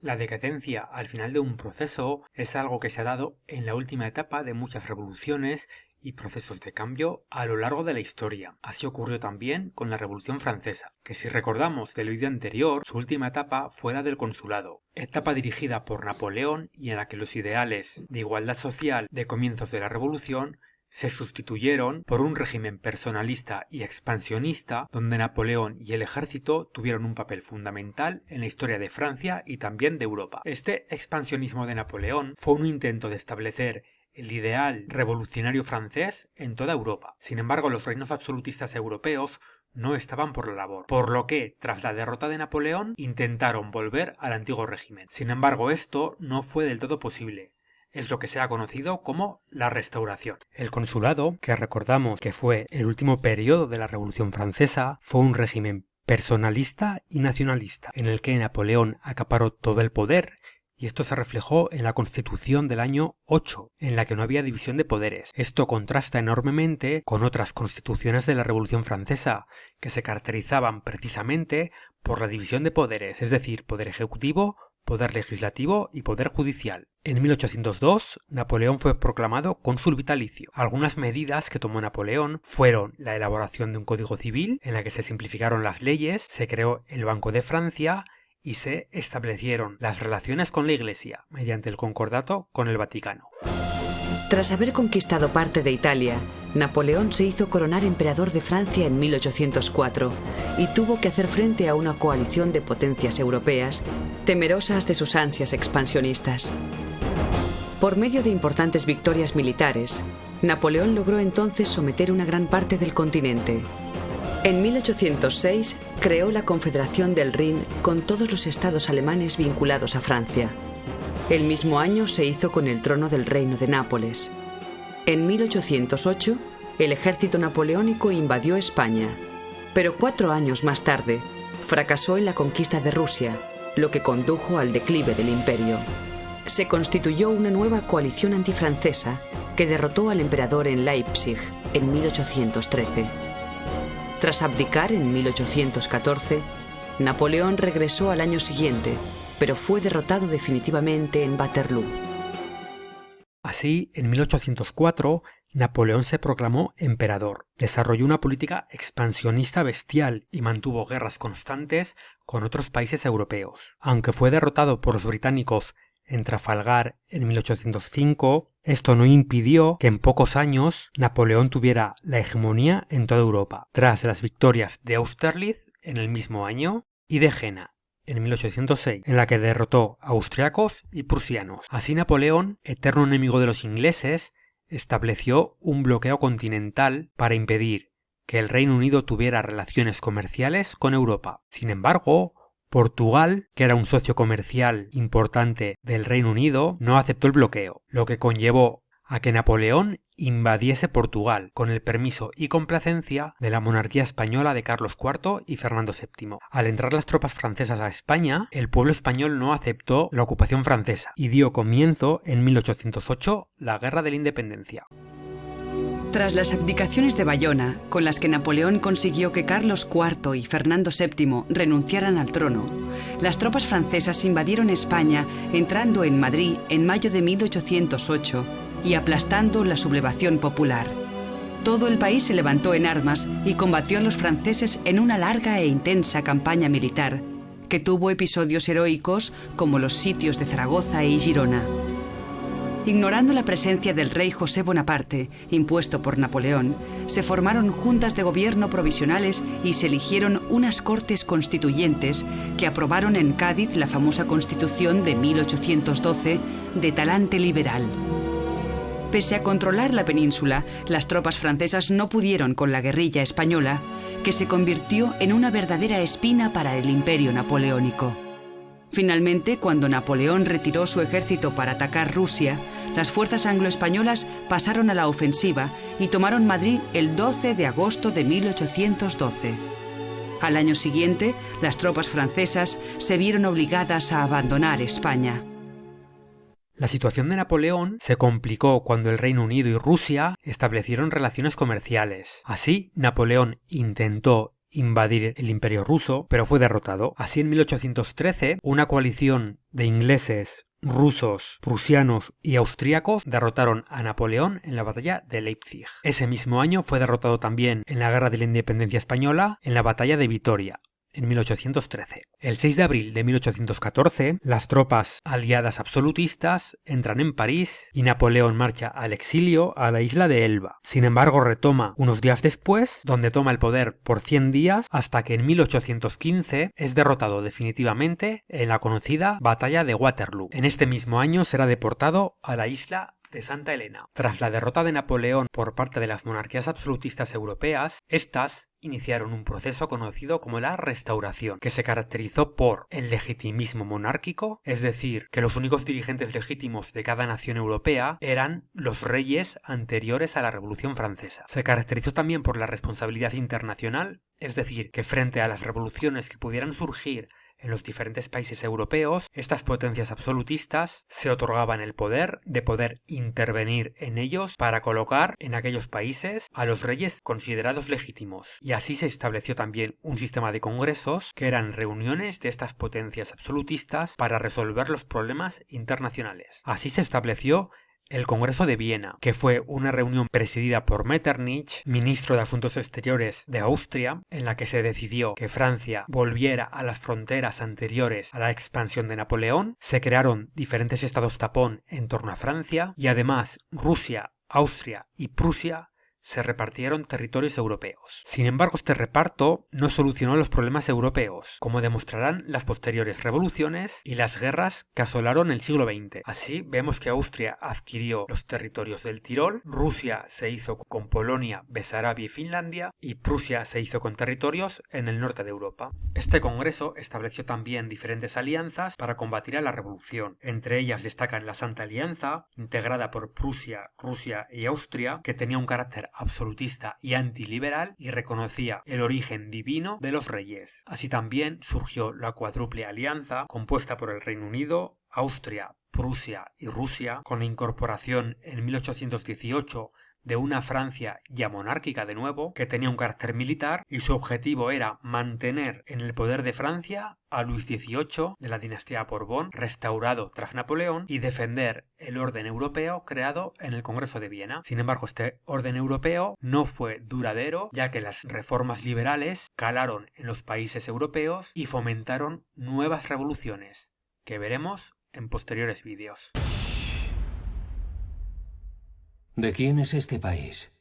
La decadencia al final de un proceso es algo que se ha dado en la última etapa de muchas revoluciones y procesos de cambio a lo largo de la historia. Así ocurrió también con la Revolución Francesa, que si recordamos del vídeo anterior, su última etapa fue la del consulado, etapa dirigida por Napoleón y en la que los ideales de igualdad social de comienzos de la Revolución se sustituyeron por un régimen personalista y expansionista donde Napoleón y el ejército tuvieron un papel fundamental en la historia de Francia y también de Europa. Este expansionismo de Napoleón fue un intento de establecer el ideal revolucionario francés en toda Europa. Sin embargo, los reinos absolutistas europeos no estaban por la labor, por lo que, tras la derrota de Napoleón, intentaron volver al antiguo régimen. Sin embargo, esto no fue del todo posible. Es lo que se ha conocido como la Restauración. El consulado, que recordamos que fue el último periodo de la Revolución Francesa, fue un régimen personalista y nacionalista, en el que Napoleón acaparó todo el poder, y esto se reflejó en la Constitución del año 8, en la que no había división de poderes. Esto contrasta enormemente con otras constituciones de la Revolución Francesa, que se caracterizaban precisamente por la división de poderes, es decir, poder ejecutivo, poder legislativo y poder judicial. En 1802, Napoleón fue proclamado cónsul vitalicio. Algunas medidas que tomó Napoleón fueron la elaboración de un código civil en la que se simplificaron las leyes, se creó el Banco de Francia y se establecieron las relaciones con la Iglesia mediante el concordato con el Vaticano. Tras haber conquistado parte de Italia, Napoleón se hizo coronar emperador de Francia en 1804 y tuvo que hacer frente a una coalición de potencias europeas temerosas de sus ansias expansionistas. Por medio de importantes victorias militares, Napoleón logró entonces someter una gran parte del continente. En 1806 creó la Confederación del Rin con todos los estados alemanes vinculados a Francia. El mismo año se hizo con el trono del Reino de Nápoles. En 1808, el ejército napoleónico invadió España, pero 4 años más tarde fracasó en la conquista de Rusia, lo que condujo al declive del imperio. Se constituyó una nueva coalición antifrancesa que derrotó al emperador en Leipzig en 1813. Tras abdicar en 1814, Napoleón regresó al año siguiente, pero fue derrotado definitivamente en Waterloo. Así, en 1804, Napoleón se proclamó emperador, desarrolló una política expansionista bestial y mantuvo guerras constantes con otros países europeos. Aunque fue derrotado por los británicos en Trafalgar en 1805, esto no impidió que en pocos años Napoleón tuviera la hegemonía en toda Europa, tras las victorias de Austerlitz en el mismo año y de Jena en 1806, en la que derrotó a austriacos y prusianos. Así Napoleón, eterno enemigo de los ingleses, estableció un bloqueo continental para impedir que el Reino Unido tuviera relaciones comerciales con Europa. Sin embargo, Portugal, que era un socio comercial importante del Reino Unido, no aceptó el bloqueo, lo que conllevó a que Napoleón invadiese Portugal con el permiso y complacencia de la monarquía española de Carlos IV y Fernando VII. Al entrar las tropas francesas a España, el pueblo español no aceptó la ocupación francesa y dio comienzo en 1808 la Guerra de la Independencia. Tras las abdicaciones de Bayona, con las que Napoleón consiguió que Carlos IV y Fernando VII renunciaran al trono, las tropas francesas invadieron España, entrando en Madrid en mayo de 1808 y aplastando la sublevación popular. Todo el país se levantó en armas y combatió a los franceses en una larga e intensa campaña militar, que tuvo episodios heroicos como los sitios de Zaragoza y Girona. Ignorando la presencia del rey José Bonaparte, impuesto por Napoleón, se formaron juntas de gobierno provisionales y se eligieron unas cortes constituyentes que aprobaron en Cádiz la famosa Constitución de 1812 de talante liberal. Pese a controlar la península, las tropas francesas no pudieron con la guerrilla española, que se convirtió en una verdadera espina para el imperio napoleónico. Finalmente, cuando Napoleón retiró su ejército para atacar Rusia, las fuerzas anglo-españolas pasaron a la ofensiva y tomaron Madrid el 12 de agosto de 1812. Al año siguiente, las tropas francesas se vieron obligadas a abandonar España. La situación de Napoleón se complicó cuando el Reino Unido y Rusia establecieron relaciones comerciales. Así, Napoleón intentó invadir el Imperio ruso, pero fue derrotado. Así, en 1813, una coalición de ingleses, rusos, prusianos y austríacos derrotaron a Napoleón en la batalla de Leipzig. Ese mismo año fue derrotado también en la Guerra de la Independencia Española en la batalla de Vitoria, en 1813. El 6 de abril de 1814, las tropas aliadas absolutistas entran en París y Napoleón marcha al exilio a la isla de Elba. Sin embargo, retoma unos días después, donde toma el poder por 100 días, hasta que en 1815 es derrotado definitivamente en la conocida batalla de Waterloo. En este mismo año será deportado a la isla de Santa Elena. Tras la derrota de Napoleón por parte de las monarquías absolutistas europeas, estas iniciaron un proceso conocido como la Restauración, que se caracterizó por el legitimismo monárquico, es decir, que los únicos dirigentes legítimos de cada nación europea eran los reyes anteriores a la Revolución Francesa. Se caracterizó también por la responsabilidad internacional, es decir, que frente a las revoluciones que pudieran surgir en los diferentes países europeos, estas potencias absolutistas se otorgaban el poder de poder intervenir en ellos para colocar en aquellos países a los reyes considerados legítimos. Y así se estableció también un sistema de congresos que eran reuniones de estas potencias absolutistas para resolver los problemas internacionales. Así se estableció el Congreso de Viena, que fue una reunión presidida por Metternich, ministro de Asuntos Exteriores de Austria, en la que se decidió que Francia volviera a las fronteras anteriores a la expansión de Napoleón. Se crearon diferentes estados tapón en torno a Francia y además Rusia, Austria y Prusia se repartieron territorios europeos. Sin embargo, este reparto no solucionó los problemas europeos, como demostrarán las posteriores revoluciones y las guerras que asolaron el siglo XX. Así, vemos que Austria adquirió los territorios del Tirol, Rusia se hizo con Polonia, Besarabia y Finlandia, y Prusia se hizo con territorios en el norte de Europa. Este congreso estableció también diferentes alianzas para combatir a la revolución. Entre ellas destacan la Santa Alianza, integrada por Prusia, Rusia y Austria, que tenía un carácter absolutista y antiliberal y reconocía el origen divino de los reyes. Así también surgió la Cuádruple Alianza, compuesta por el Reino Unido, Austria, Prusia y Rusia, con la incorporación en 1818 de una Francia ya monárquica de nuevo, que tenía un carácter militar y su objetivo era mantener en el poder de Francia a Luis XVIII de la dinastía Borbón, restaurado tras Napoleón, y defender el orden europeo creado en el Congreso de Viena. Sin embargo, este orden europeo no fue duradero, ya que las reformas liberales calaron en los países europeos y fomentaron nuevas revoluciones, que veremos en posteriores vídeos. ¿De quién es este país?